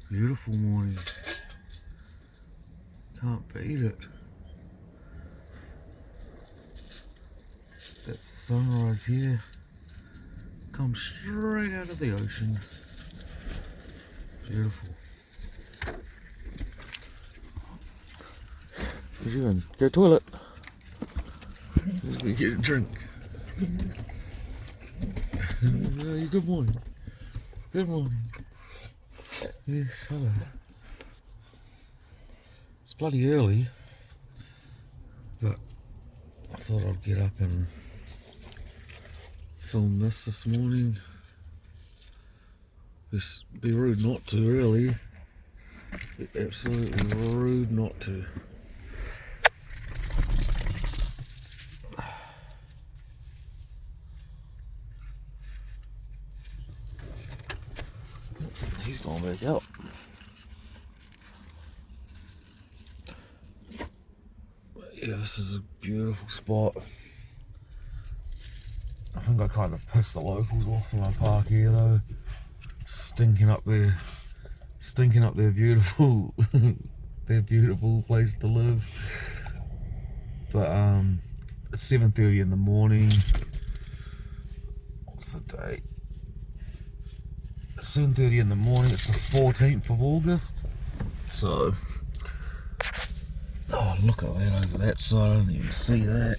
Beautiful morning. Can't beat it. That's the sunrise here. Comes straight out of the ocean. Beautiful. Where's you going? Go toilet. Let's get a drink. Good morning. Good morning. Yes, hello. It's bloody early, but I thought I'd get up and film this morning. Just be rude not to, really. Be absolutely rude not to. He's going back out. Yeah, this is a beautiful spot. I think I kind of pissed the locals off in my park here though. Stinking up their beautiful their beautiful place to live. But it's 7:30 in the morning. What's the date? 7:30 in the morning, it's the 14th of August. So oh, look at that over that side, I didn't even see that.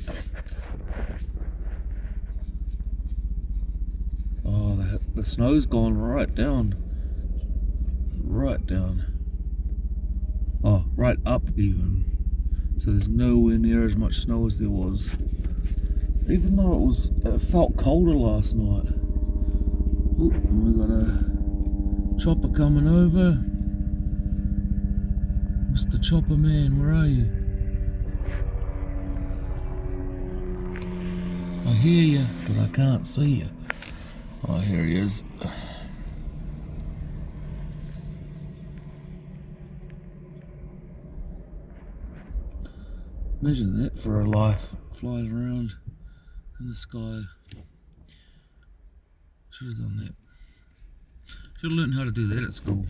Oh, the snow's gone right down. Right down. Oh, right up even. So there's nowhere near as much snow as there was. Even though it felt colder last night. Oh, we got a chopper coming over. Mr. Chopper Man, where are you? I hear you, but I can't see you. Oh, here he is. Imagine that for a life, flying around in the sky. Should have done that. Should have learned how to do that at school.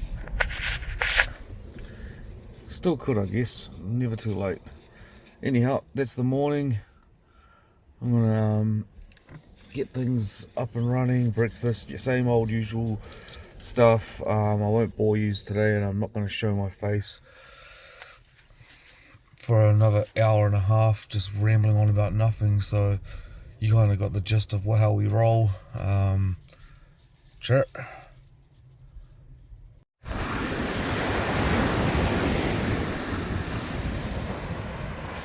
Still could, I guess. Never too late. Anyhow, that's the morning. I'm gonna get things up and running. Breakfast, your same old usual stuff. I won't bore you today, and I'm not going to show my face for another hour and a half, just rambling on about nothing. So you kind of got the gist of how we roll. Sure.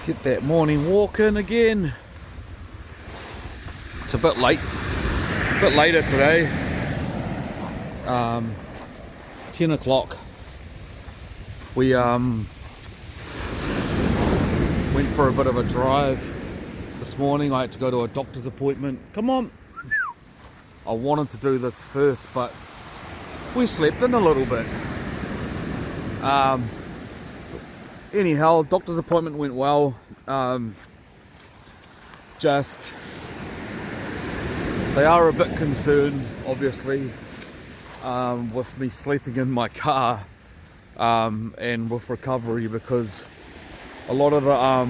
Get that morning walk in again. It's a bit bit later today. 10 o'clock. We went for a bit of a drive this morning. I had to go to a doctor's appointment. Come on. I wanted to do this first, but we slept in a little bit. Anyhow, doctor's appointment went well. They are a bit concerned, obviously, with me sleeping in my car and with recovery, because a lot of the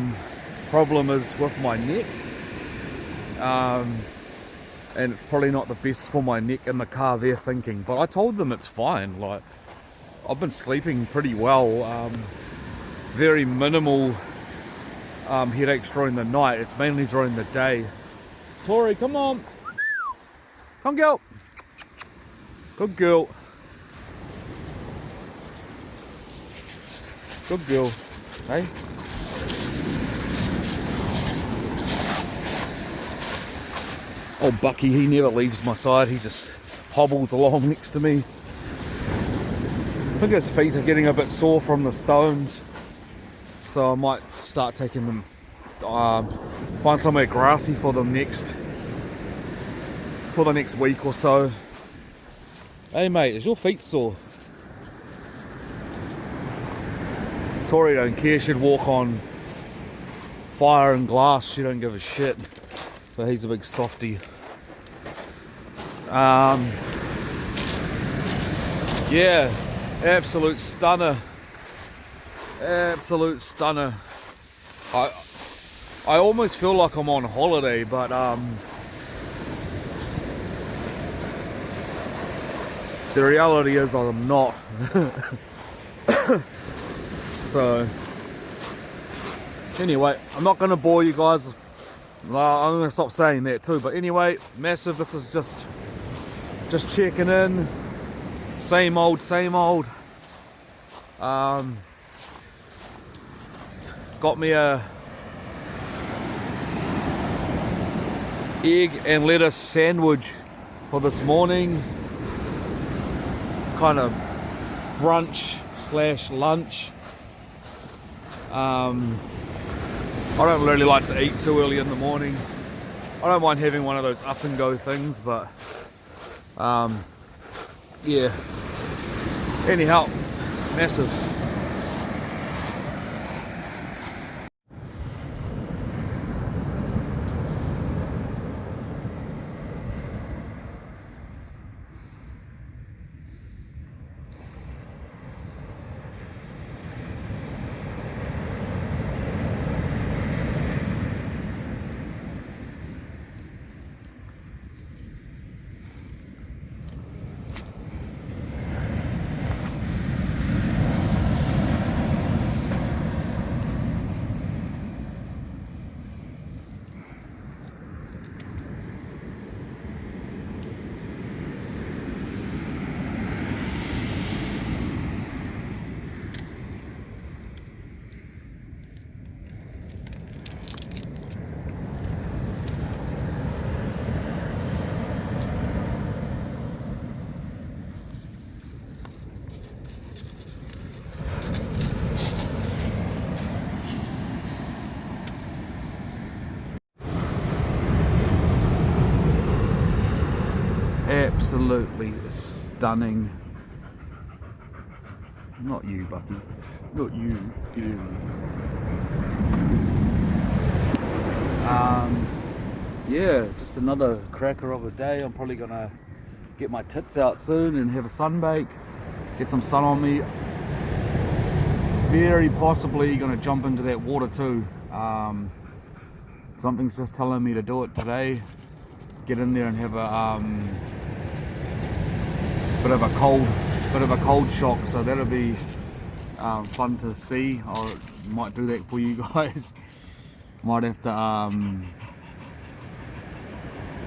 problem is with my neck, and it's probably not the best for my neck in the car, they're thinking. But I told them it's fine. Like, I've been sleeping pretty well. Very minimal headaches during the night. It's mainly during the day. Tori, come on. Come girl. Good girl. Good girl. Hey? Oh, Bucky, he never leaves my side. He just hobbles along next to me. I think his feet are getting a bit sore from the stones. So I might start taking them, find somewhere grassy for them for the next week or so. Hey mate, is your feet sore? Tori don't care, she'd walk on fire and glass, she don't give a shit. So he's a big softie. Yeah, absolute stunner. Absolute stunner. I almost feel like I'm on holiday, but the reality is I'm not. So anyway, I'm not gonna bore you guys. I'm gonna stop saying that too. But anyway, massive. This is just checking in. Same old, same old. Got me a egg and lettuce sandwich for this morning. Kind of brunch slash lunch. I don't really like to eat too early in the morning. I don't mind having one of those up and go things, but yeah. Anyhow, massive. Absolutely stunning. Not you, Bucky. Not you. Get in. Yeah, just another cracker of a day. I'm probably gonna get my tits out soon and have a sunbake, get some sun on me. Very possibly gonna jump into that water too. Something's just telling me to do it today. Get in there and have a bit of a cold shock. So that'll be fun to see. I might do that for you guys. Might have to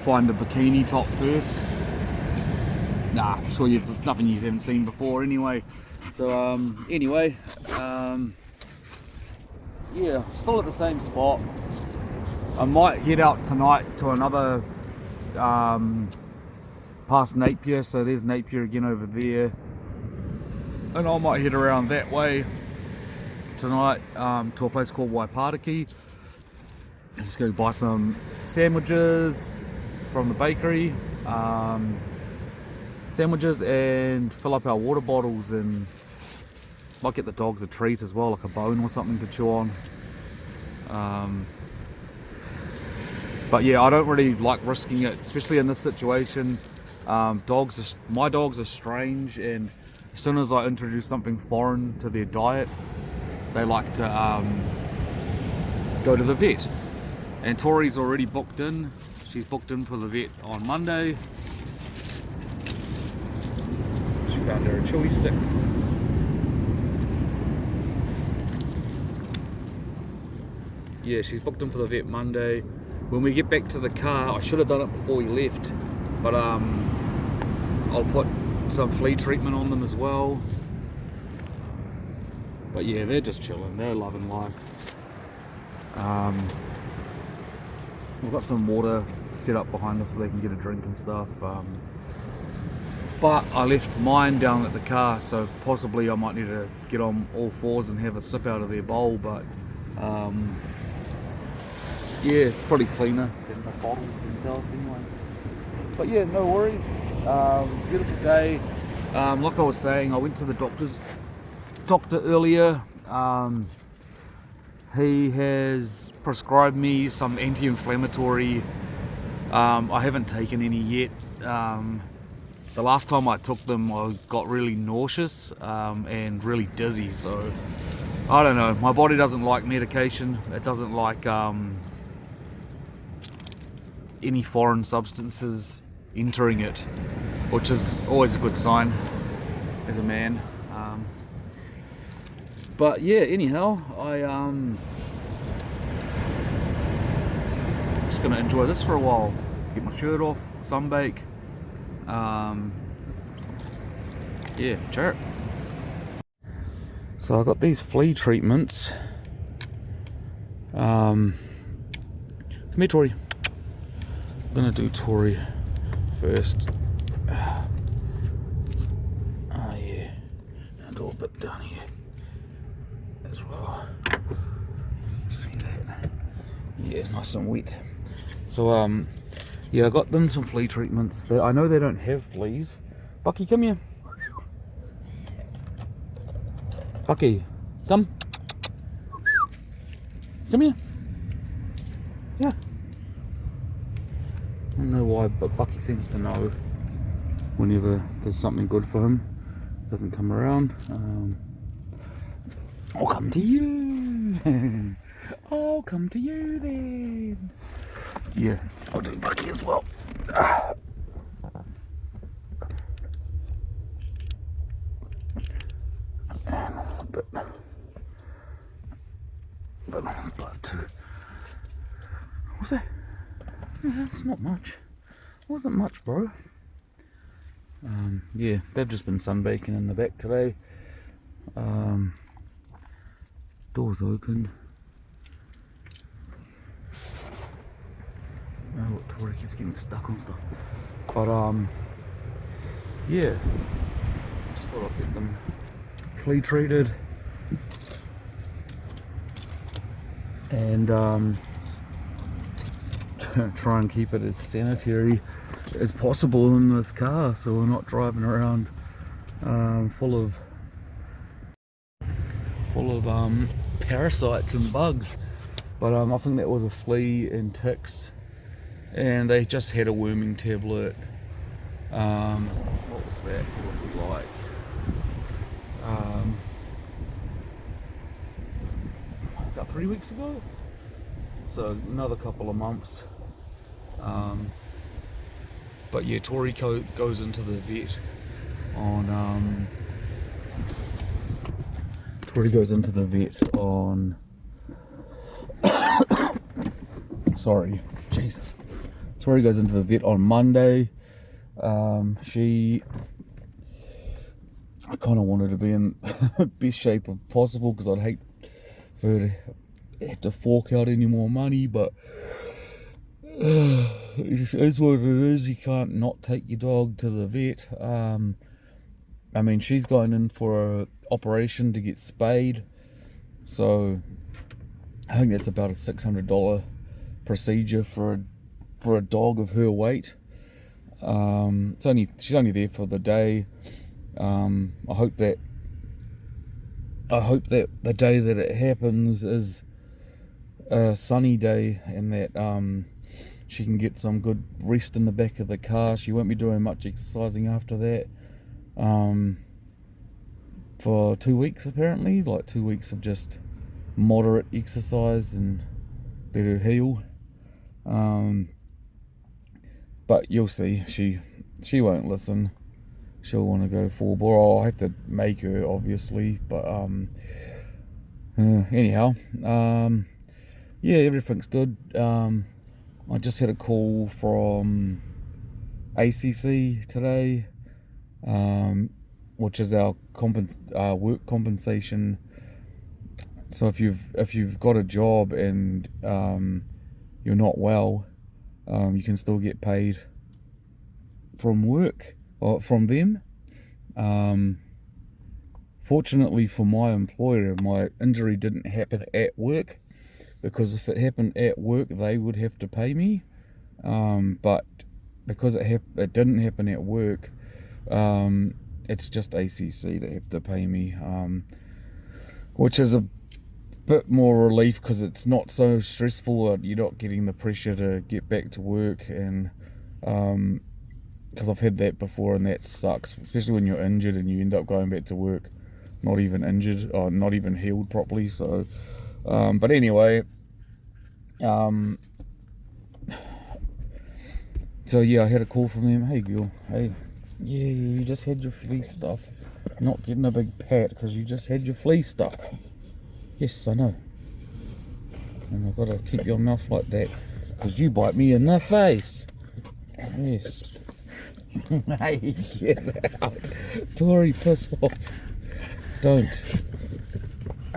find a bikini top first. Nah, I'm sure you've nothing you haven't seen before anyway. So anyway, yeah, still at the same spot. I might head out tonight to another past Napier, so there's Napier again over there, and I might head around that way tonight to a place called Waipariki. Just go buy some sandwiches from the bakery, sandwiches, and fill up our water bottles, and might get the dogs a treat as well, like a bone or something to chew on. But yeah, I don't really like risking it, especially in this situation. My dogs are strange, and as soon as I introduce something foreign to their diet, they like to go to the vet. And Tori's already booked in. She's booked in for the vet on Monday. She found her a chewy stick. Yeah, she's booked in for the vet Monday. When we get back to the car, I should have done it before we left, but I'll put some flea treatment on them as well. But yeah, they're just chilling, they're loving life. We've got some water set up behind us so they can get a drink and stuff. But I left mine down at the car, so possibly I might need to get on all fours and have a sip out of their bowl, but yeah, it's probably cleaner than the bottles themselves anyway. But yeah, no worries. Beautiful day. Like I was saying, I went to the doctor earlier. He has prescribed me some anti-inflammatory. I haven't taken any yet. the last time I took them, I got really nauseous and really dizzy. So I don't know. My body doesn't like medication. It doesn't like any foreign substances entering it, which is always a good sign as a man. But yeah, anyhow, I'm just gonna enjoy this for a while. Get my shirt off, sunbake. Yeah, chirp. So I got these flea treatments. Come here, Tori. I'm gonna do Tori first. Oh yeah, and a little bit down here as well. See that? Yeah, nice and wet. So yeah, I got them some flea treatments. I know they don't have fleas. Bucky, come here. Bucky, come. Come here. Yeah. I don't know why, but Bucky seems to know whenever there's something good for him. Doesn't come around. I'll come to you. I'll come to you then. Yeah, I'll do Bucky as well. And a bit on his blood too. What's that? That's not much. Wasn't much, bro. Yeah, they've just been sunbaking in the back today. Doors open. Oh, Tori keeps getting stuck on stuff. But yeah, just thought I'd get them flea treated and try and keep it as sanitary as possible in this car, so we're not driving around full of parasites and bugs. But I think that was a flea and ticks, and they just had a worming tablet. What was that probably like? About 3 weeks ago, so another couple of months. But yeah, Tori goes into the vet on sorry, Jesus. Tori goes into the vet on Monday. I kind of wanted to be in the best shape of possible, because I'd hate for her to have to fork out any more money, but it is what it is. You can't not take your dog to the vet. I mean, she's going in for an operation to get spayed, so I think that's about a $600 procedure for a dog of her weight. She's only there for the day. I hope that the day that it happens is a sunny day, and that she can get some good rest in the back of the car. She won't be doing much exercising after that for 2 weeks, apparently, like 2 weeks of just moderate exercise and let her heal. But you'll see, she won't listen. She'll want to go full bore. I'll have to make her, obviously, but anyhow, yeah, everything's good. I just had a call from ACC today, which is our work compensation. So if you've got a job and you're not well, you can still get paid from work or from them. Fortunately for my employer, my injury didn't happen at work, because if it happened at work, they would have to pay me. But because it didn't happen at work, it's just ACC that have to pay me, which is a bit more relief, because it's not so stressful. You're not getting the pressure to get back to work, and because I've had that before and that sucks, especially when you're injured and you end up going back to work not even injured or not even healed properly. So but anyway, so yeah, I had a call from them. Hey girl, hey, yeah, you just had your flea stuff. Not getting a big pat because you just had your flea stuff. Yes, I know. And I've got to keep your mouth like that because you bite me in the face. Yes. Hey, get out. Tori, piss off. Don't.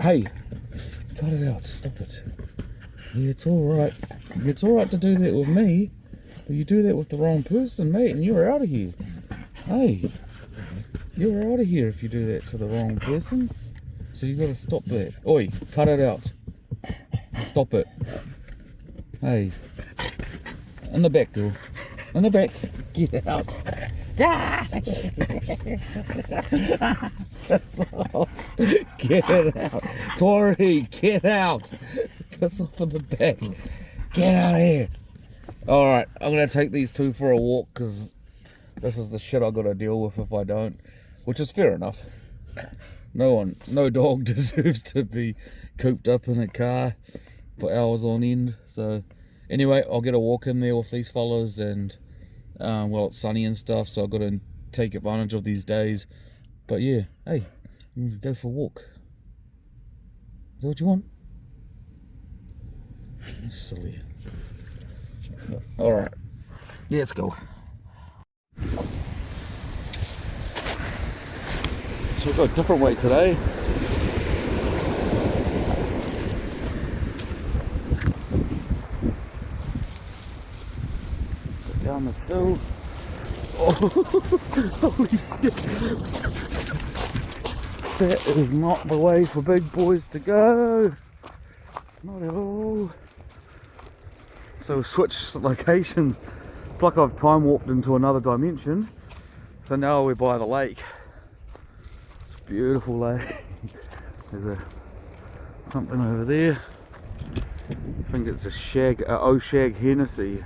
Hey, cut it out. Stop it. Yeah, it's alright. It's alright to do that with me, but you do that with the wrong person, mate, and you're out of here. Hey, you're out of here if you do that to the wrong person. So you gotta stop that. Oi, cut it out. Stop it. Hey. In the back, girl. In the back. Get out. Piss off. Get it out. Tori, get out. Piss off in the back. Get out of here. Alright, I'm gonna take these two for a walk because this is the shit I gotta deal with if I don't. Which is fair enough. No dog deserves to be cooped up in a car for hours on end. So anyway, I'll get a walk in there with these fellas, and well, it's sunny and stuff, so I've got to take advantage of these days. But yeah, hey, go for a walk. Is that what you want? Silly. Alright, let's go. So we've got a different way today. Go down this hill. Oh, holy shit. That is not the way for big boys to go. Not at all. So we switched locations. It's like I've time warped into another dimension. So now we're by the lake. It's a beautiful lake. There's something over there. I think it's a Oshag Hennessy.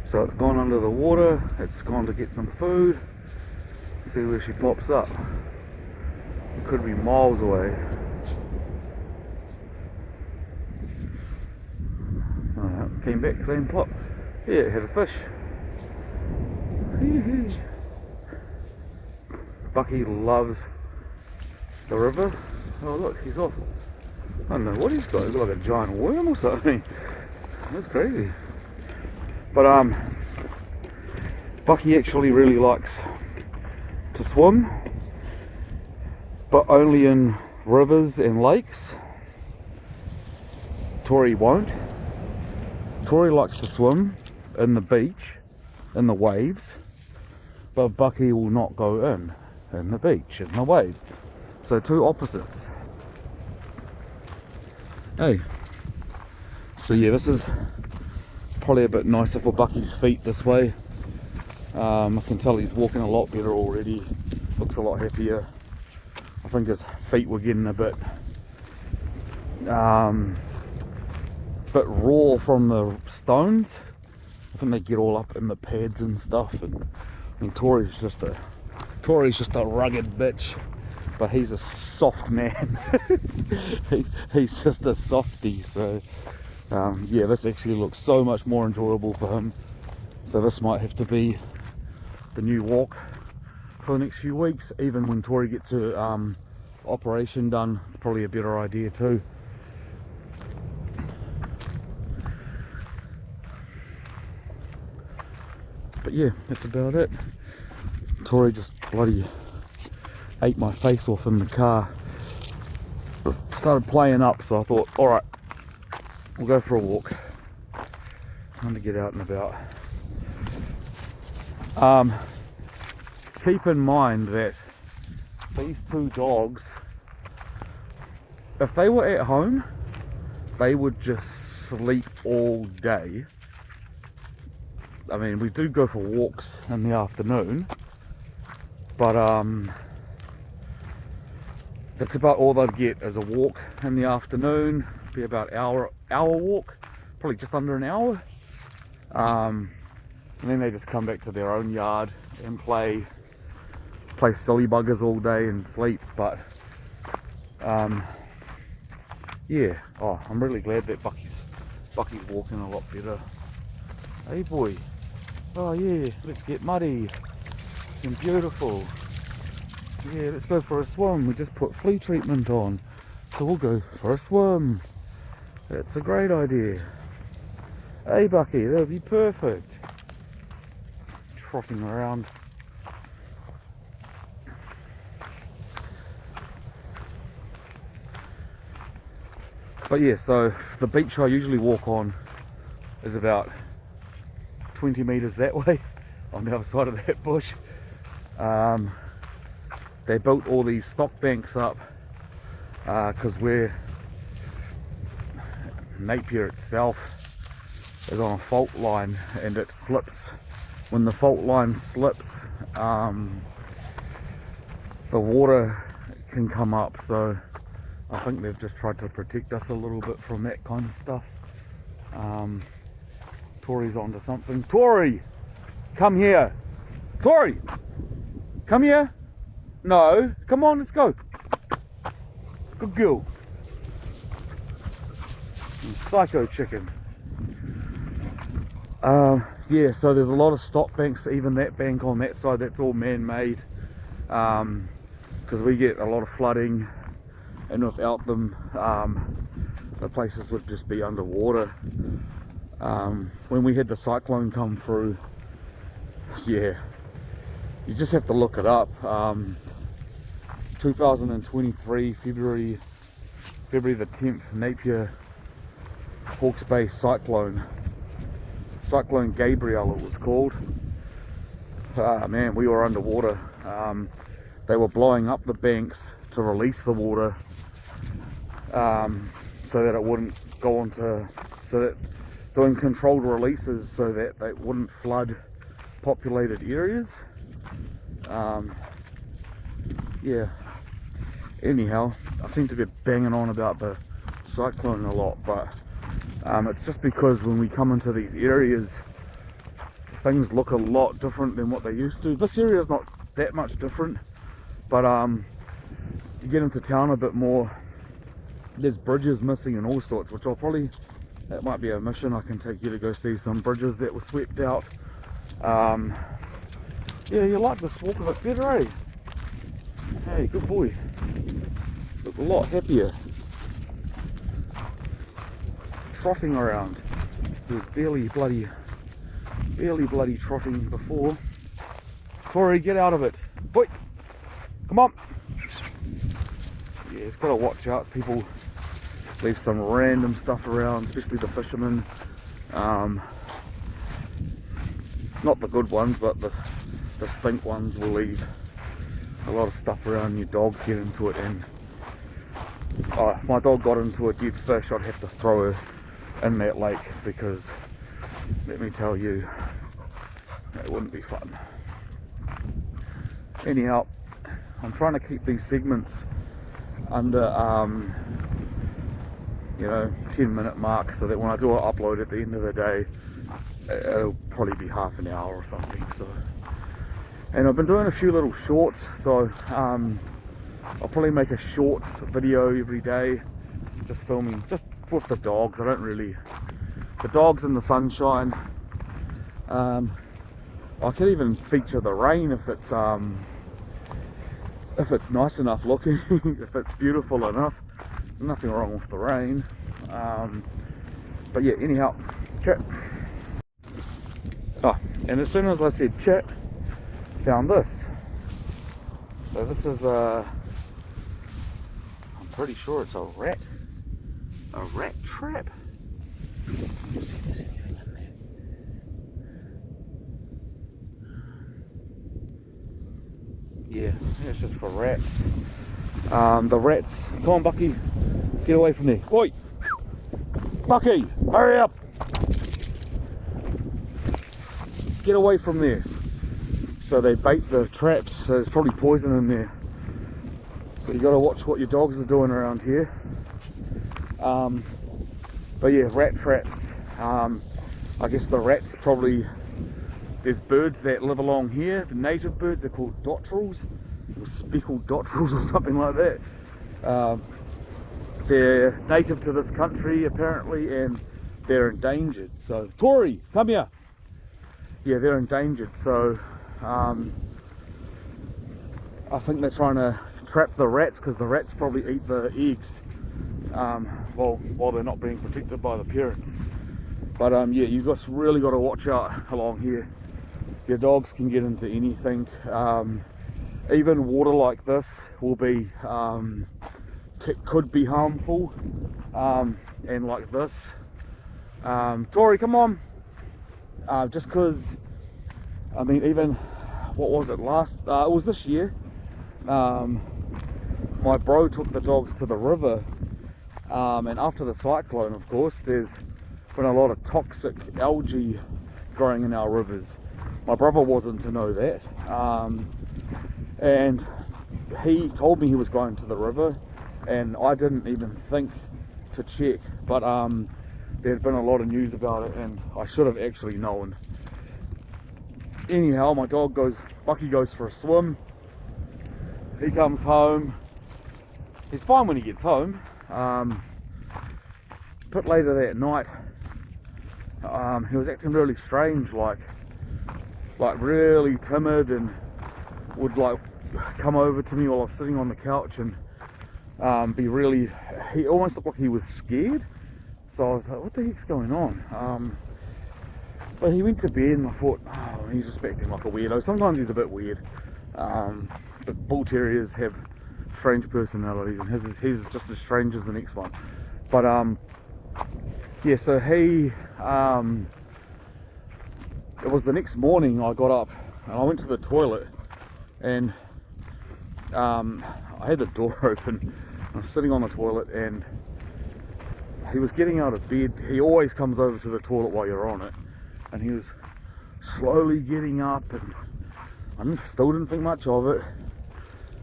So it's gone under the water. It's gone to get some food. See where she pops up. It could be miles away. Alright, came back, same plot. Yeah, it had a fish. Bucky loves the river. Oh look, he's off. I don't know what he's got. He's got like a giant worm or something. That's crazy. But Bucky actually really likes to swim, but only in rivers and lakes. Tori won't. Tori likes to swim in the beach, in the waves, but Bucky will not go in the beach, in the waves. So two opposites. Hey. So yeah, this is probably a bit nicer for Bucky's feet this way. I can tell he's walking a lot better already. Looks a lot happier. I think his feet were getting a bit raw from the stones. I think they get all up in the pads and stuff. And I mean, Tori's just a rugged bitch, but he's a soft man. He's just a softie. So yeah, this actually looks so much more enjoyable for him. So this might have to be the new walk for the next few weeks. Even when Tori gets her operation done, it's probably a better idea too. But yeah, that's about it. Tori just bloody ate my face off in the car. Started playing up, so I thought, alright, we'll go for a walk. Time to get out and about. Keep in mind that these two dogs, if they were at home, they would just sleep all day. I mean, we do go for walks in the afternoon, but that's about all they'd get is a walk in the afternoon. Be about hour walk, probably just under an hour. and then they just come back to their own yard and play silly buggers all day and sleep. But yeah, oh, I'm really glad that Bucky's walking a lot better. Hey boy, oh yeah, let's get muddy and beautiful. Yeah, let's go for a swim. We just put flea treatment on, so we'll go for a swim. That's a great idea. Hey Bucky, that'll be perfect. Trotting around. But yeah, so the beach I usually walk on is about 20 meters that way on the other side of that bush. They built all these stock banks up because Napier itself is on a fault line and it slips. When the fault line slips, the water can come up, so I think they've just tried to protect us a little bit from that kind of stuff. Tori's onto something. Tori, come here. Tori, come here. No, come on, let's go. Good girl. You psycho chicken. Yeah, so there's a lot of stock banks. Even that bank on that side, that's all man-made, because we get a lot of flooding, and without them, the places would just be underwater. When we had the cyclone come through, yeah, you just have to look it up. 2023 February the 10th, Napier Hawke's Bay Cyclone Gabrielle it was called. Man, we were underwater. They were blowing up the banks to release the water, so that it wouldn't go onto, so that doing controlled releases so that they wouldn't flood populated areas. Yeah, anyhow, I seem to be banging on about the cyclone a lot, but it's just because when we come into these areas, things look a lot different than what they used to. This area is not that much different, but you get into town a bit more, there's bridges missing and all sorts, which that might be a mission. I can take you to go see some bridges that were swept out. Yeah, you like this walk a bit better, eh? Hey, good boy. Look a lot happier. Trotting around. He was barely bloody trotting before. Tori, get out of it. Boy, come on. Yeah, it's got to watch out. People leave some random stuff around, especially the fishermen. Not the good ones, but the stink ones will leave a lot of stuff around. Your dogs get into it, and if my dog got into a dead fish, I'd have to throw her in that lake, because let me tell you, it wouldn't be fun. Anyhow, I'm trying to keep these segments under 10-minute mark, so that when I do an upload at the end of the day, it'll probably be half an hour or something. So, and I've been doing a few little shorts, so I'll probably make a shorts video every day, just filming just with the dogs. The dogs in the sunshine. I could even feature the rain if it's nice enough looking, if it's beautiful enough. Nothing wrong with the rain. But yeah, anyhow, chat. And as soon as I said chat, found this. So this is I'm pretty sure it's a rat trap. Yeah, it's just for rats. The rats, come on Bucky, get away from there. Oi! Bucky, hurry up! Get away from there. So they bait the traps, so there's probably poison in there. So you got to watch what your dogs are doing around here. But yeah, rat traps. I guess the rats probably there's birds that live along here, the native birds, they're called dotterels, or speckled dotterels or something like that. They're native to this country apparently, and they're endangered. So, Tori, come here. Yeah, they're endangered, so I think they're trying to trap the rats, because the rats probably eat the eggs while they're not being protected by the parents. But yeah, you've really got to watch out along here. Your dogs can get into anything. Even water like this will be could be harmful, and like this. Tori, come on. Just because, I mean, even what was it it was this year. My bro took the dogs to the river, and after the cyclone, of course, there's been a lot of toxic algae growing in our rivers. My brother wasn't to know that, and he told me he was going to the river, and I didn't even think to check, but there had been a lot of news about it, and I should have actually known. Anyhow, my dog Bucky goes for a swim. He comes home. He's fine when he gets home. A bit later that night, he was acting really strange, like really timid, and would like come over to me while I was sitting on the couch and he almost looked like he was scared. So I was like, what the heck's going on? But he went to bed, and I thought, oh, he's just acting like a weirdo. Sometimes he's a bit weird. But bull terriers have strange personalities, and he's just as strange as the next one. But yeah, so it was the next morning. I got up and I went to the toilet, and I had the door open. I was sitting on the toilet, and he was getting out of bed. He always comes over to the toilet while you're on it, and he was slowly getting up, and I still didn't think much of it.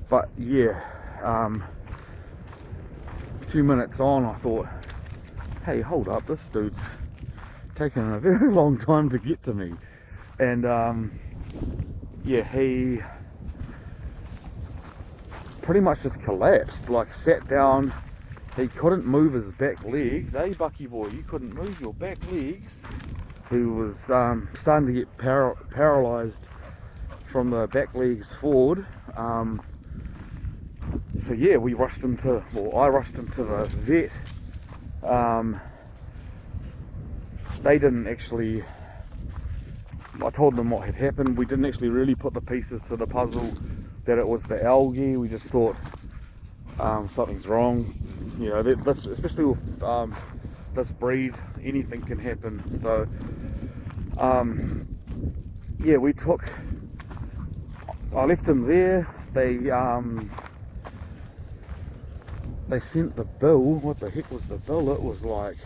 But yeah, a few minutes on, I thought, hey, hold up, this dude's taking a very long time to get to me. And yeah, he pretty much just collapsed, like sat down. He couldn't move his back legs. Hey, Bucky boy, you couldn't move your back legs. He was starting to get paralyzed from the back legs forward. So yeah, I rushed him to the vet. They didn't actually, I told them what had happened. We didn't actually really put the pieces to the puzzle that it was the algae. We just thought something's wrong. You know, this, especially with this breed, anything can happen. So yeah, I left him there. They sent the bill. What the heck was the bill? It was like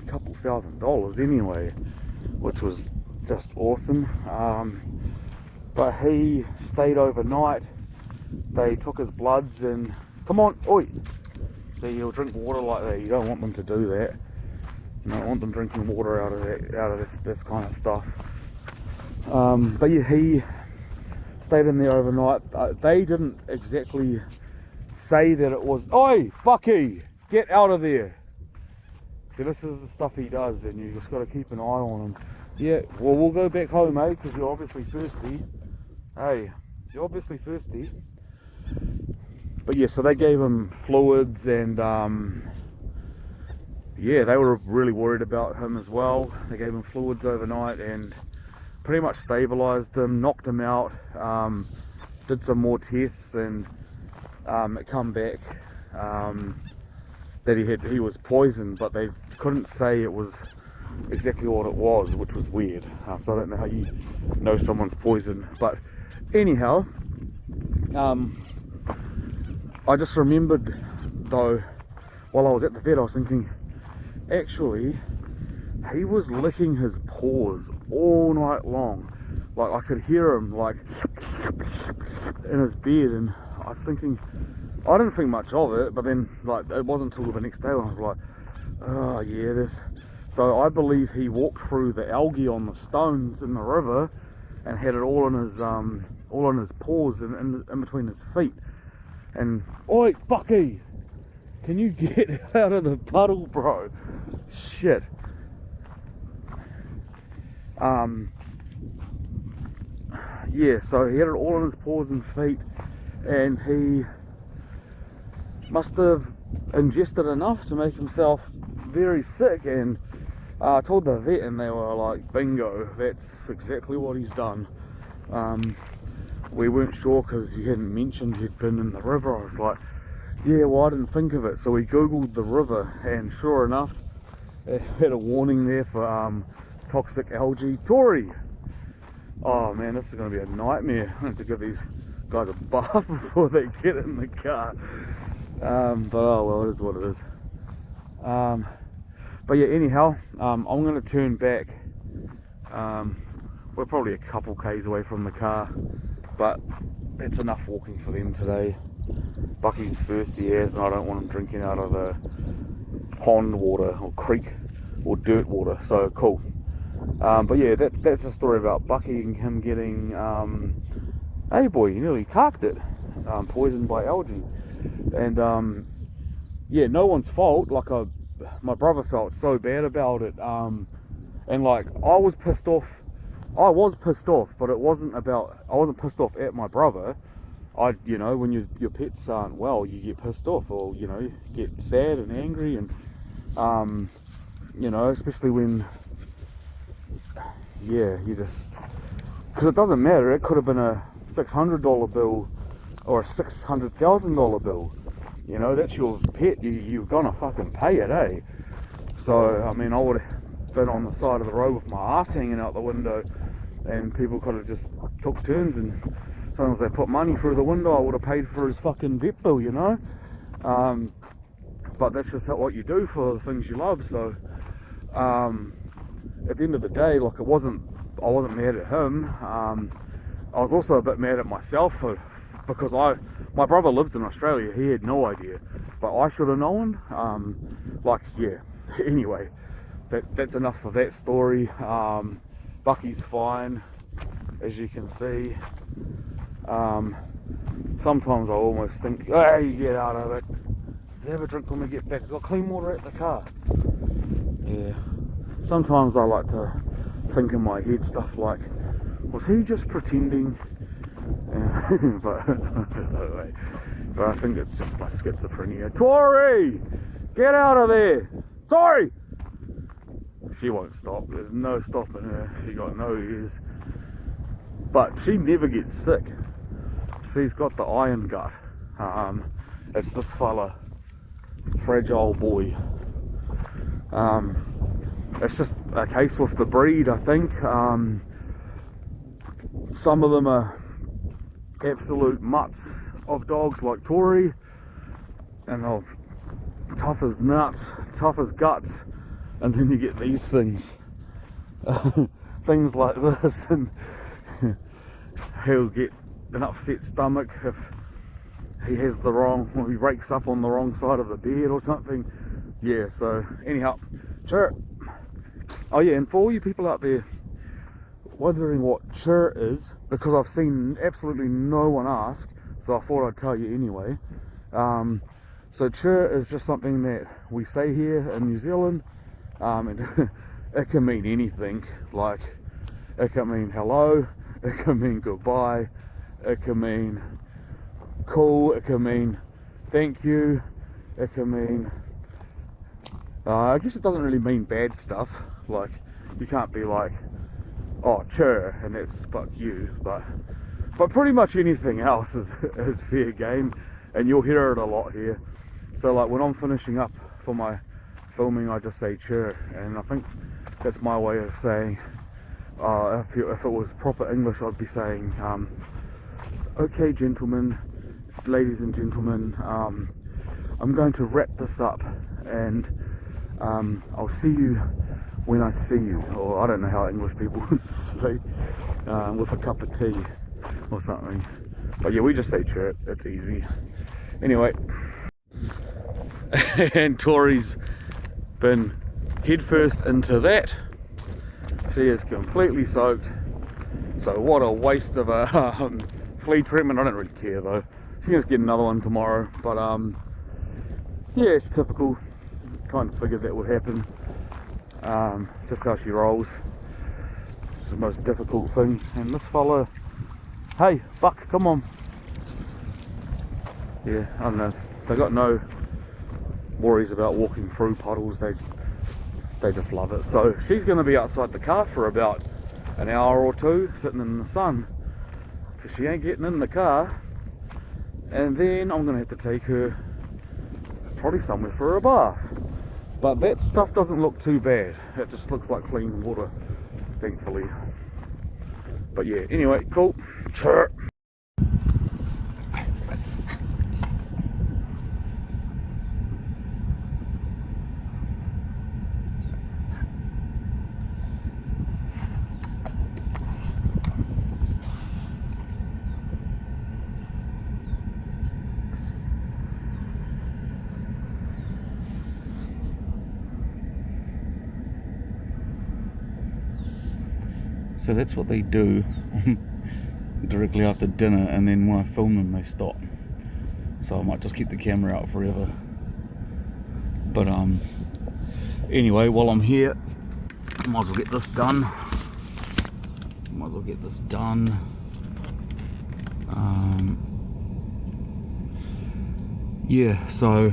a couple $1,000 anyway, which was just awesome. But he stayed overnight. They took his bloods, and come on, oi! See, he'll drink water like that. You don't want them to do that. You don't want them drinking water out of this kind of stuff. But yeah, he stayed in there overnight. They didn't exactly say that it was, oi, Bucky, get out of there. See, this is the stuff he does, and you just got to keep an eye on him. Yeah, well, we'll go back home, eh, because you're obviously thirsty. Hey, you're obviously thirsty. But yeah, so they gave him fluids, and yeah, they were really worried about him as well. They gave him fluids overnight and pretty much stabilized him, knocked him out, did some more tests, and it come back that he was poisoned, but they couldn't say it was exactly what it was, which was weird. So I don't know how you know someone's poisoned. But anyhow, I just remembered though, while I was at the vet, I was thinking, actually, he was licking his paws all night long. Like, I could hear him like in his bed, and I was thinking, I didn't think much of it, but then like it wasn't until the next day when I was like, oh yeah, there's So I believe he walked through the algae on the stones in the river and had it all in his paws and in between his feet. And oi, Bucky, can you get out of the puddle, bro? Shit. Yeah, so he had it all in his paws and feet, and he must have ingested enough to make himself very sick. And I told the vet, and they were like, bingo, that's exactly what he's done. We weren't sure because he hadn't mentioned he'd been in the river. I was like, yeah, well, I didn't think of it. So we googled the river, and sure enough, it had a warning there for toxic algae. Tori! Oh man, this is going to be a nightmare. I have to give these guys a bath before they get in the car. But oh well, it is what it is. But yeah, anyhow, I'm going to turn back. We're probably a couple k's away from the car, but it's enough walking for them today. Bucky's thirsty as, and I don't want him drinking out of the pond water or creek or dirt water, so cool. But yeah, that's a story about Bucky and him getting, hey boy, he nearly carked it, poisoned by algae. And yeah, no one's fault. Like my brother felt so bad about it, and like I was pissed off, but I wasn't pissed off at my brother. You know, when your pets aren't well, you get pissed off, or you know, you get sad and angry, and you know, especially when, yeah, you just, because it doesn't matter. It could have been a $600 bill or a $600,000 bill. You know, that's your pet. You're gonna fucking pay it, eh? So I mean, I would have been on the side of the road with my ass hanging out the window, and people could have just took turns, and as long as they put money through the window, I would have paid for his fucking vet bill, you know. But that's just what you do for the things you love. So at the end of the day, like I wasn't mad at him. I was also a bit mad at myself because my brother lives in Australia. He had no idea, but I should have known. Like, yeah. Anyway, that's enough for that story. Bucky's fine, as you can see. Sometimes I almost think, hey, get out of it. Have a drink when we get back. I've got clean water at the car. Yeah. Sometimes I like to think in my head stuff like, was he just pretending? But I don't know, eh? But I think it's just my schizophrenia. Tori! Get out of there! Tori! She won't stop. There's no stopping her. She got no ears. But she never gets sick. She's got the iron gut. It's this fella. Fragile boy. It's just a case with the breed, I think. Some of them are absolute mutts of dogs like Tori, and they're tough as nuts, tough as guts, and then you get these things. Things like this, and he'll get an upset stomach if he has or he wakes up on the wrong side of the bed or something. Yeah, so anyhow, chirp. Oh yeah, and for all you people out there wondering what chirp is, because I've seen absolutely no one ask, so I thought I'd tell you anyway. So chirp is just something that we say here in New Zealand, and it can mean anything. Like, it can mean hello, it can mean goodbye, it can mean cool, it can mean thank you, it can mean, I guess it doesn't really mean bad stuff. Like, you can't be like, oh, chur, and that's fuck you, but pretty much anything else is fair game, and you'll hear it a lot here. So like when I'm finishing up for my filming, I just say chur, and I think that's my way of saying, if it was proper English, I'd be saying, okay gentlemen, ladies and gentlemen, I'm going to wrap this up, and I'll see you when I see you, or I don't know how English people speak, with a cup of tea or something. But yeah, we just say chirp, it's easy. Anyway, and Tori's been head first into that. She is completely soaked. So what a waste of a flea treatment. I don't really care though. She's gonna get another one tomorrow. But yeah, it's typical. Kind of figured that would happen. Just how she rolls. It's the most difficult thing. And this fella, hey, Buck, come on. Yeah, I don't know. They got no worries about walking through puddles. They just love it. So she's going to be outside the car for about an hour or two, sitting in the sun, because she ain't getting in the car. And then I'm going to have to take her probably somewhere for a bath. But that stuff doesn't look too bad. It just looks like clean water, thankfully. But yeah, anyway, cool. Chirp. So that's what they do directly after dinner, and then when I film them they stop. So I might just keep the camera out forever. But anyway, while I'm here, I might as well get this done. Yeah, so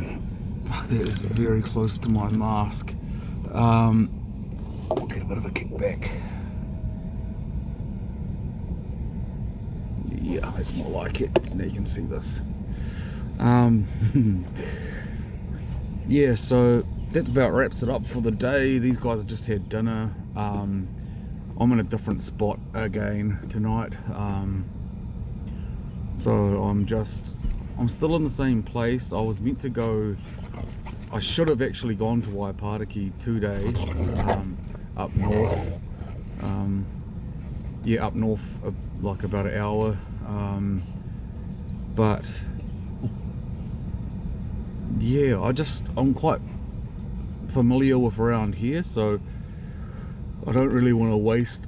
that is very close to my mask. I'll get a bit of a kickback. Yeah, that's more like it. Now you can see this. Yeah, so that about wraps it up for the day. These guys have just had dinner. I'm in a different spot again tonight. So I'm still in the same place. I was meant to go, I should have actually gone to Waipariki today, up north. Yeah, up north, like about an hour. But yeah, I'm quite familiar with around here, so I don't really want to waste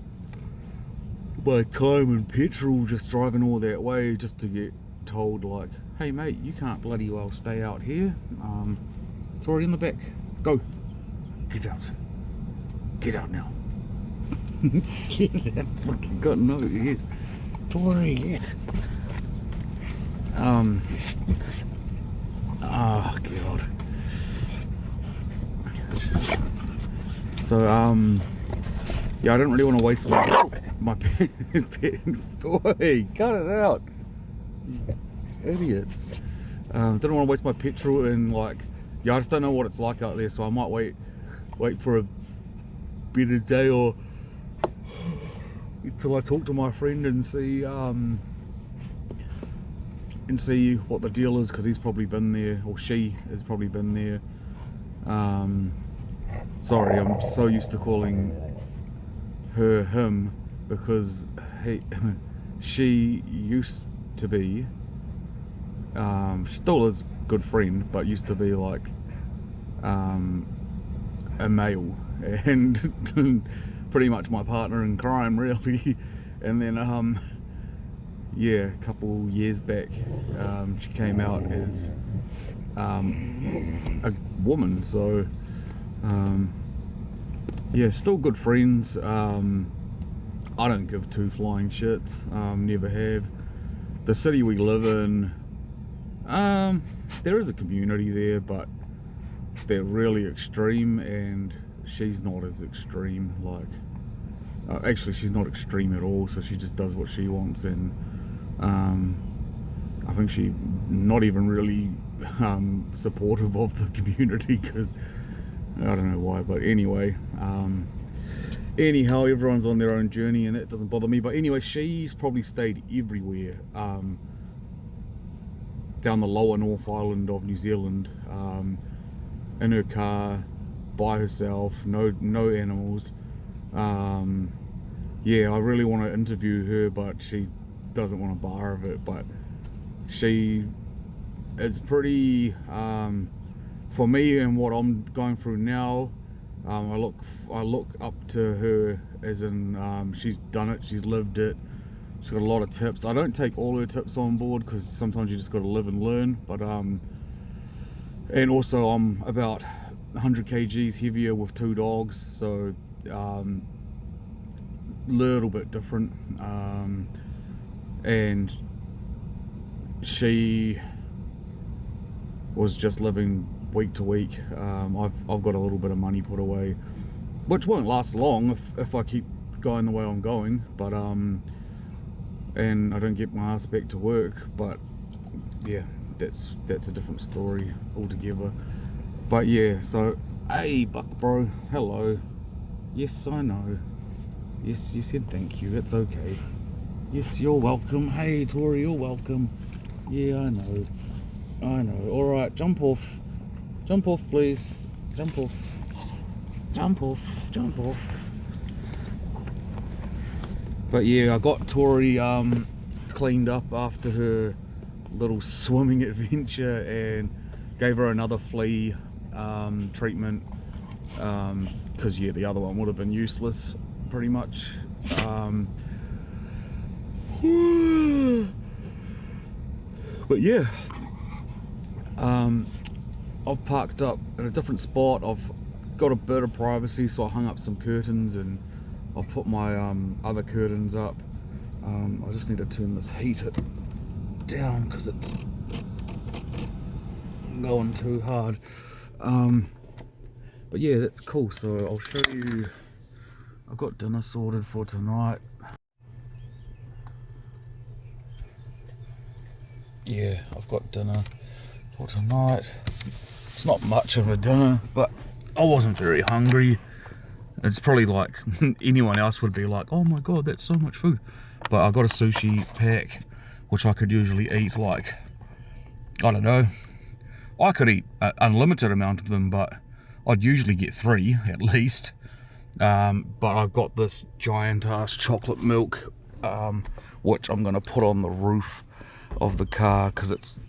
my time and petrol just driving all that way just to get told like, hey mate, you can't bloody well stay out here. It's already in the back. Go. Get out now. Get out. Fucking got no yet. Don't worry yet. Oh god. So yeah, I don't really want to waste my boy, cut it out, idiots. Don't want to waste my petrol and like, yeah, I just don't know what it's like out there, so I might wait for a better day or until I talk to my friend and see what the deal is, because he's probably been there, or she has probably been there. Sorry, I'm so used to calling her him, because she used to be, still is a good friend, but used to be like a male, and pretty much my partner in crime, really. And then yeah, a couple years back, she came out as a woman. So yeah, still good friends. I don't give two flying shits, never have. The city we live in, there is a community there, but they're really extreme, and she's not as extreme. Like, actually she's not extreme at all, so she just does what she wants. And I think she not even really supportive of the community, because I don't know why, but anyway, anyhow, everyone's on their own journey, and that doesn't bother me. But anyway, she's probably stayed everywhere, down the lower North Island of New Zealand, in her car, by herself, no animals. Yeah, I really want to interview her, but she doesn't want a bar of it. But she is pretty, for me and what I'm going through now, I look up to her as in she's done it, she's lived it, she's got a lot of tips. I don't take all her tips on board because sometimes you just got to live and learn. But and also I'm about 100 kgs heavier with 2 dogs, so little bit different. And she was just living week to week. I've got a little bit of money put away, which won't last long if I keep going the way I'm going. But and I don't get my ass back to work. But yeah, that's a different story altogether. But yeah, so hey, Buck bro, hello. Yes, I know. Yes, you said thank you. It's okay. Yes, you're welcome. Hey, Tori, you're welcome. Yeah, I know. All right, jump off. Jump off, please. Jump off. Jump off. But yeah, I got Tori cleaned up after her little swimming adventure and gave her another flea treatment because yeah, the other one would have been useless pretty much. But yeah, I've parked up at a different spot. I've got a bit of privacy, so I hung up some curtains and I'll put my other curtains up. I just need to turn this heater down because it's going too hard. But yeah, that's cool. So I'll show you. I've got dinner sorted for tonight. Yeah, I've got dinner for tonight. It's not much of a dinner, but I wasn't very hungry. It's probably like anyone else would be like, oh my god, that's so much food. But I got a sushi pack, which I could usually eat like, I don't know, I could eat an unlimited amount of them, but I'd usually get 3 at least. But I've got this giant ass chocolate milk, which I'm gonna put on the roof of the car because it's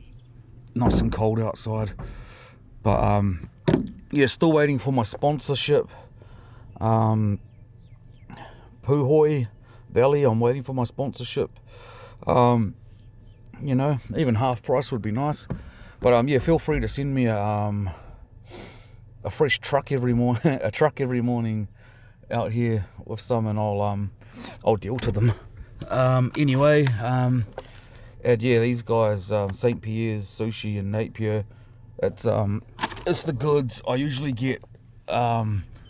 nice and cold outside. But yeah, still waiting for my sponsorship. Puhoi Valley, I'm waiting for my sponsorship. You know, even half price would be nice. But yeah, feel free to send me a fresh truck every morning, a truck every morning out here with some, and I'll deal to them. Anyway, and yeah, these guys, St. Pierre's Sushi in Napier, it's the goods. I usually get a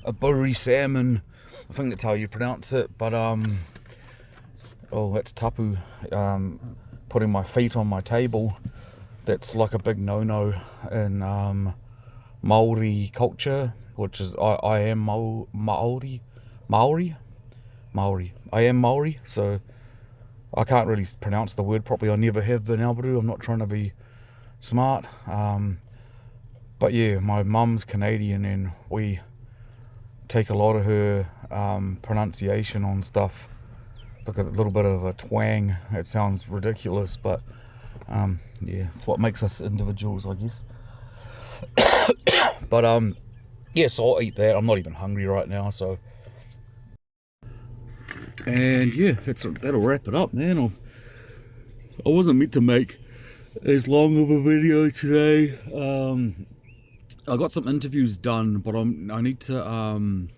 buri salmon, I think that's how you pronounce it, but oh, that's tapu, putting my feet on my table. That's like a big no-no in Maori culture, which is, I am Maori. I am Maori, so I can't really pronounce the word properly. I never have been able to. I'm not trying to be smart. But yeah, my mum's Canadian and we take a lot of her pronunciation on stuff. Like a little bit of a twang. It sounds ridiculous, but yeah, it's what makes us individuals, I guess. But yeah, so I'll eat that. I'm not even hungry right now, so. And yeah, that'll wrap it up, man. I wasn't meant to make as long of a video today. I got some interviews done, but I need to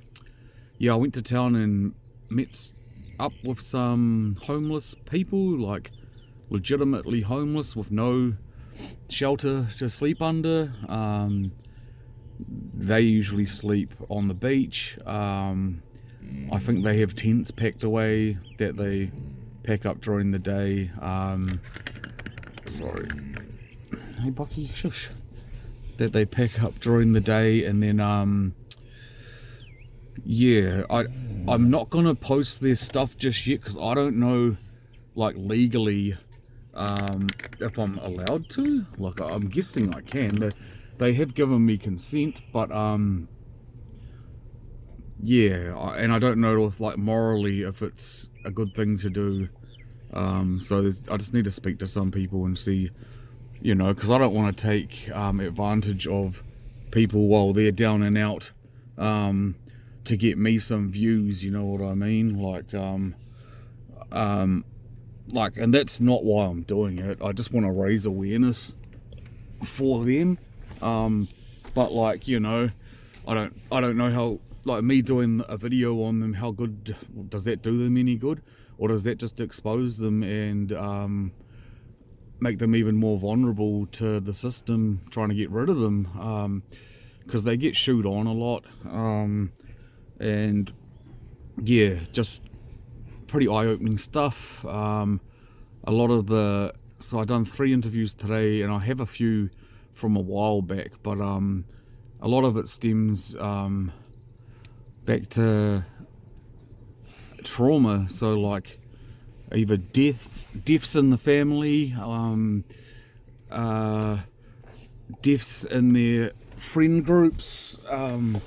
yeah, I went to town and met up with some homeless people, like legitimately homeless with no shelter to sleep under. They usually sleep on the beach. I think they have tents packed away that they pack up during the day. Sorry. Hey Bucky, shush. That they pack up during the day, and then yeah, I'm not gonna post their stuff just yet because I don't know, like, legally if I'm allowed to. Like, I'm guessing I can. They have given me consent, but yeah, and I don't know if, like, morally if it's a good thing to do. So I just need to speak to some people and see, you know, because I don't want to take advantage of people while they're down and out to get me some views, you know what I mean? And that's not why I'm doing it. I just want to raise awareness for them. But like, you know, I don't know how, like me doing a video on them, how good does that do them any good, or does that just expose them and make them even more vulnerable to the system trying to get rid of them? Because they get shooed on a lot, and yeah, just pretty eye-opening stuff. A lot of so I've done 3 interviews today, and I have a few from a while back, but a lot of it stems back to trauma. So like either deaths in the family, deaths in their friend groups, and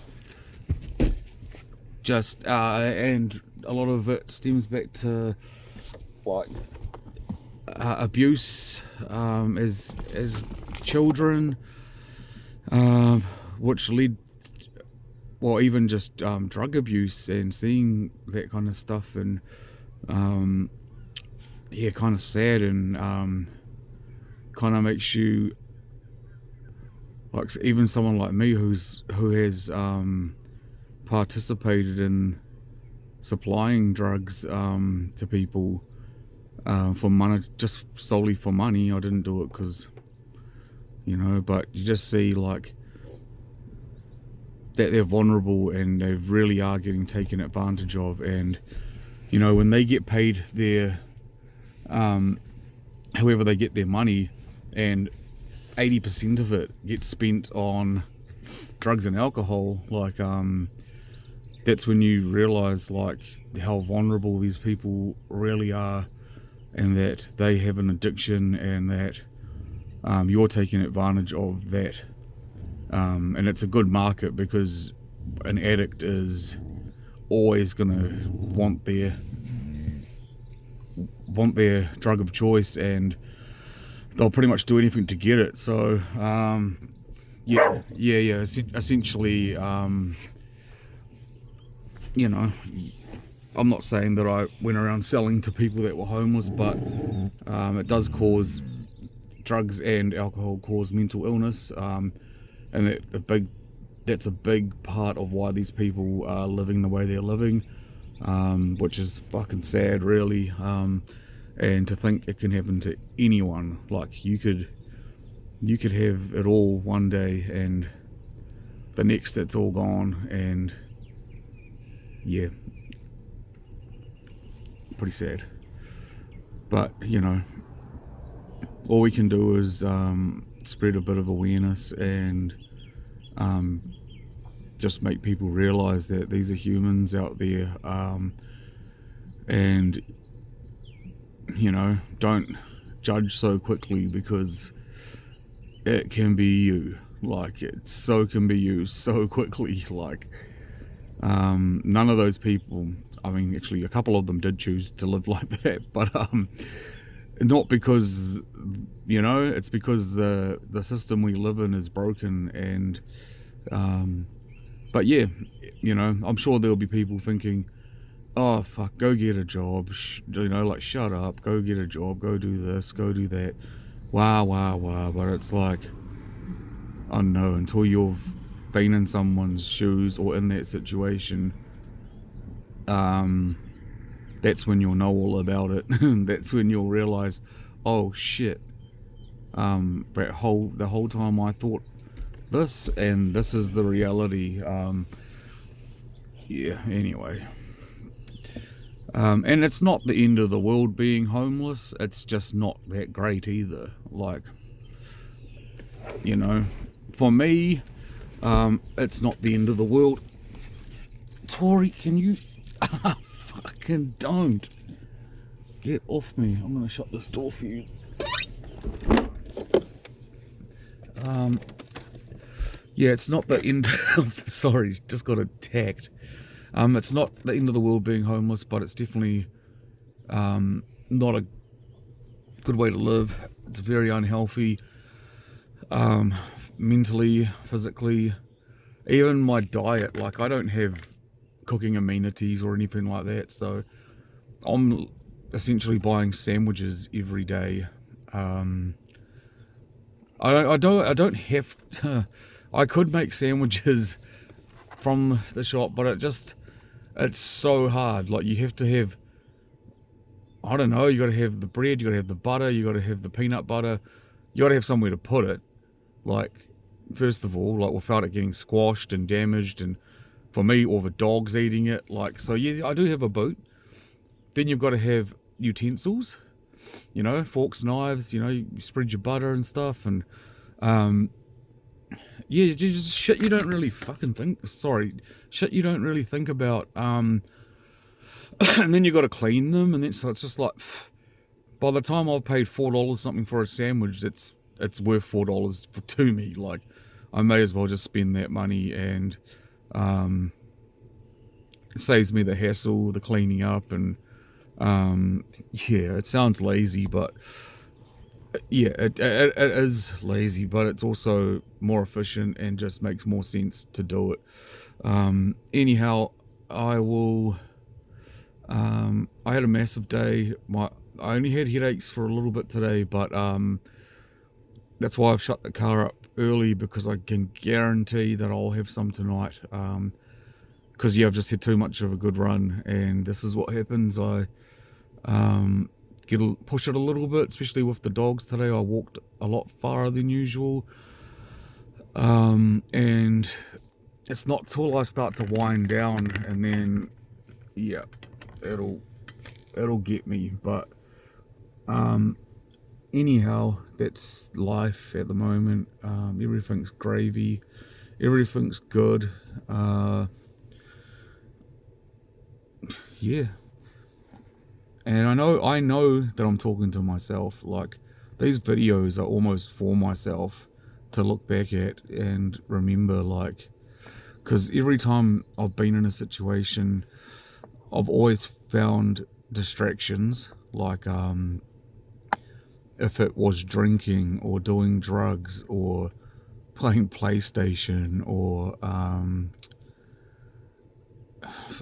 a lot of it stems back to like abuse as children, which led, well, even just drug abuse, and seeing that kind of stuff, and yeah, kind of sad, and kind of makes you, like, even someone like me who has participated in supplying drugs to people for money, just solely for money. I didn't do it because, you know, but you just see like that they're vulnerable and they really are getting taken advantage of. And you know, when they get paid their however they get their money, and 80% of it gets spent on drugs and alcohol, like that's when you realize like how vulnerable these people really are, and that they have an addiction, and that you're taking advantage of that. And it's a good market, because an addict is always gonna want their drug of choice, and they'll pretty much do anything to get it. So yeah. Essentially, you know, I'm not saying that I went around selling to people that were homeless, but it does cause, drugs and alcohol cause mental illness, and that's a big part of why these people are living the way they're living, which is fucking sad, really. And to think it can happen to anyone. Like you could have it all one day, and the next it's all gone, and yeah, pretty sad. But you know, all we can do is spread a bit of awareness, and just make people realize that these are humans out there, and you know, don't judge so quickly, because it can be you. Like, it so can be you so quickly. Like, none of those people, I mean, actually a couple of them did choose to live like that, but not because, you know, it's because the system we live in is broken. And but yeah, you know, I'm sure there'll be people thinking, oh fuck, go get a job, you know, like, shut up, go get a job, go do this, go do that, wow. But it's like, I don't know, until you've been in someone's shoes or in that situation, that's when you'll know all about it. That's when you'll realize, oh shit, the whole time I thought this, and this is the reality. Yeah, anyway. And it's not the end of the world being homeless, it's just not that great either. Like, you know, for me, it's not the end of the world. Tori, can you fucking don't get off me. I'm gonna shut this door for you. Yeah, it's not the end. Sorry, just got attacked. It's not the end of the world being homeless, but it's definitely not a good way to live. It's very unhealthy, mentally, physically, even my diet, like I don't have cooking amenities or anything like that, so I'm essentially buying sandwiches every day. I don't have I could make sandwiches from the shop, but it's so hard. Like, you have to have, I don't know, you got to have the bread, you got to have the butter, you got to have the peanut butter, you got to have somewhere to put it. Like, first of all, like, without it getting squashed and damaged, and for me, or the dogs eating it. Like, so yeah, I do have a boot. Then you've got to have utensils, you know, forks, knives, you know, you spread your butter and stuff, and yeah, just shit you don't really fucking think. Sorry, shit you don't really think about. And then you got to clean them, and then so it's just like, by the time I've paid $4 something for a sandwich, it's worth $4 to me. Like, I may as well just spend that money, and it saves me the hassle, the cleaning up, and yeah, it sounds lazy, but yeah, it is lazy, but it's also more efficient and just makes more sense to do it. Anyhow, I will. I had a massive day. I only had headaches for a little bit today, but that's why I've shut the car up early, because I can guarantee that I'll have some tonight. Because yeah, I've just had too much of a good run, and this is what happens. I push it a little bit, especially with the dogs today. I walked a lot farther than usual, and it's not till I start to wind down, and then yeah, it'll get me. But anyhow, that's life at the moment. Everything's gravy, everything's good. Yeah. And I know that I'm talking to myself. Like, these videos are almost for myself to look back at and remember, like, because every time I've been in a situation, I've always found distractions, like if it was drinking or doing drugs or playing PlayStation or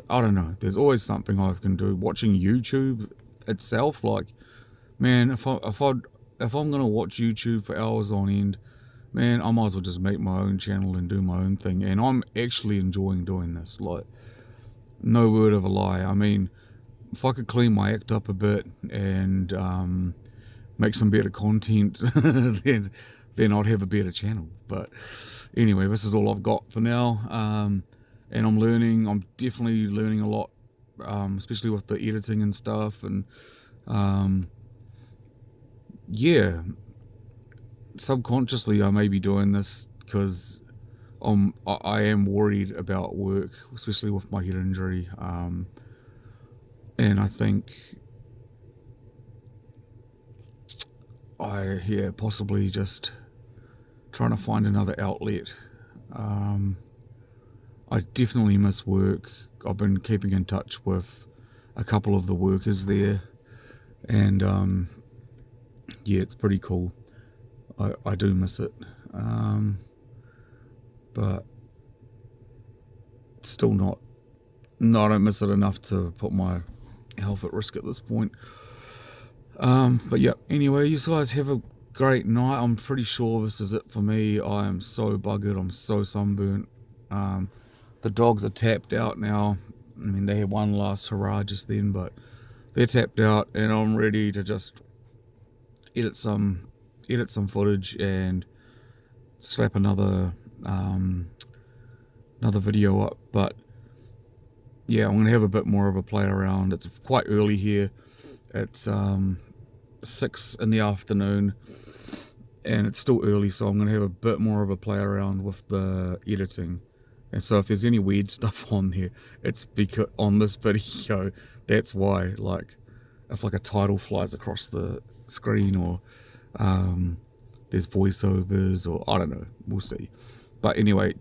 I don't know. There's always something I can do. Watching YouTube itself, like, man, if I'm gonna watch YouTube for hours on end, man, I might as well just make my own channel and do my own thing. And I'm actually enjoying doing this. Like, no word of a lie. I mean, if I could clean my act up a bit and make some better content, then I'd have a better channel. But anyway, this is all I've got for now. And I'm definitely learning a lot, especially with the editing and stuff. And yeah, subconsciously I may be doing this because I am worried about work, especially with my head injury. And I think possibly just trying to find another outlet. I definitely miss work. I've been keeping in touch with a couple of the workers there, and yeah, it's pretty cool. I do miss it, but still not. No, I don't miss it enough to put my health at risk at this point. But yeah, anyway, you guys have a great night. I'm pretty sure this is it for me. I am so buggered. I'm so sunburnt. The dogs are tapped out now. I mean, they had one last hurrah just then, but they're tapped out, and I'm ready to just edit some footage and slap another video up. But yeah, I'm gonna have a bit more of a play around. It's quite early here. It's 6 in the afternoon, and it's still early, so I'm gonna have a bit more of a play around with the editing. And so if there's any weird stuff on there, it's because on this video, that's why. Like, if like a title flies across the screen, or there's voiceovers, or I don't know, we'll see. But anyway,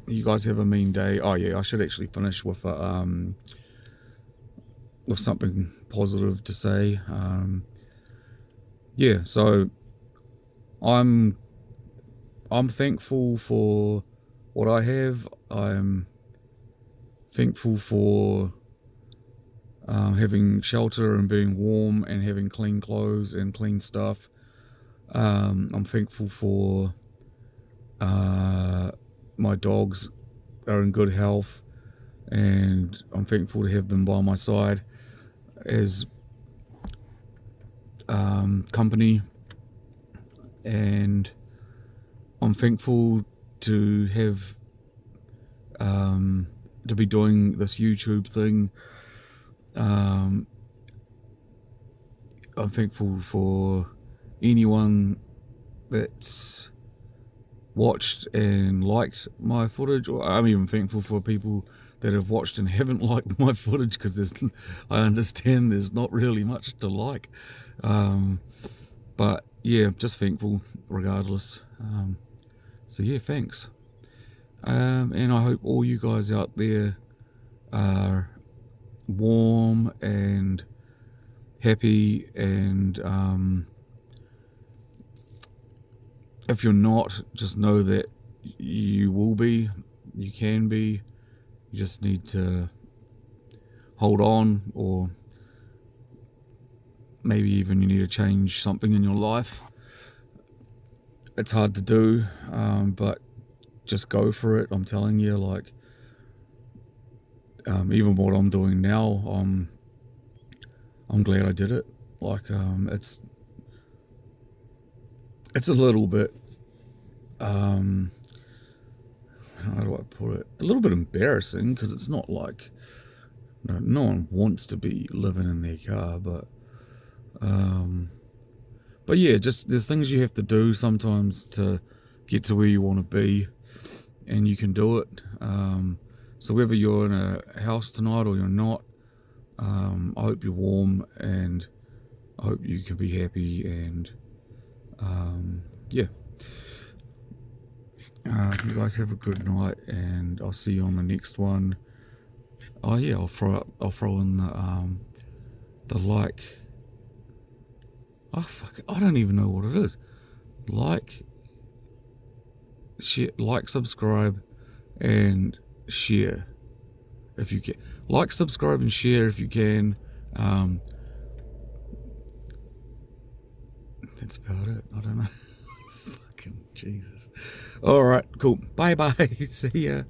you guys have a mean day. Oh yeah, I should actually finish with something positive to say. Yeah, so I'm thankful for what I have. I'm thankful for having shelter and being warm and having clean clothes and clean stuff. I'm thankful for my dogs are in good health, and I'm thankful to have them by my side as company. And I'm thankful to have to be doing this YouTube thing. I'm thankful for anyone that's watched and liked my footage. Or I'm even thankful for people that have watched and haven't liked my footage, because I understand there's not really much to like. But yeah, just thankful regardless. So yeah, thanks. And I hope all you guys out there are warm and happy, and if you're not, just know that you will be, you can be. You just need to hold on, or maybe even you need to change something in your life. It's hard to do, but just go for it. I'm telling you, like, even what I'm doing now, I'm glad I did it. Like, it's a little bit, how do I put it? A little bit embarrassing, because it's not like, no one wants to be living in their car, but yeah, just there's things you have to do sometimes to get to where you want to be, and you can do it. So whether you're in a house tonight or you're not, I hope you're warm, and I hope you can be happy, and yeah. You guys have a good night, and I'll see you on the next one. Oh yeah, I'll throw in the like. Oh fuck, I don't even know what it is. Like, share, subscribe, and share if you can. Like, subscribe, and share if you can. That's about it. I don't know. Fucking Jesus. All right, cool. Bye bye. See ya.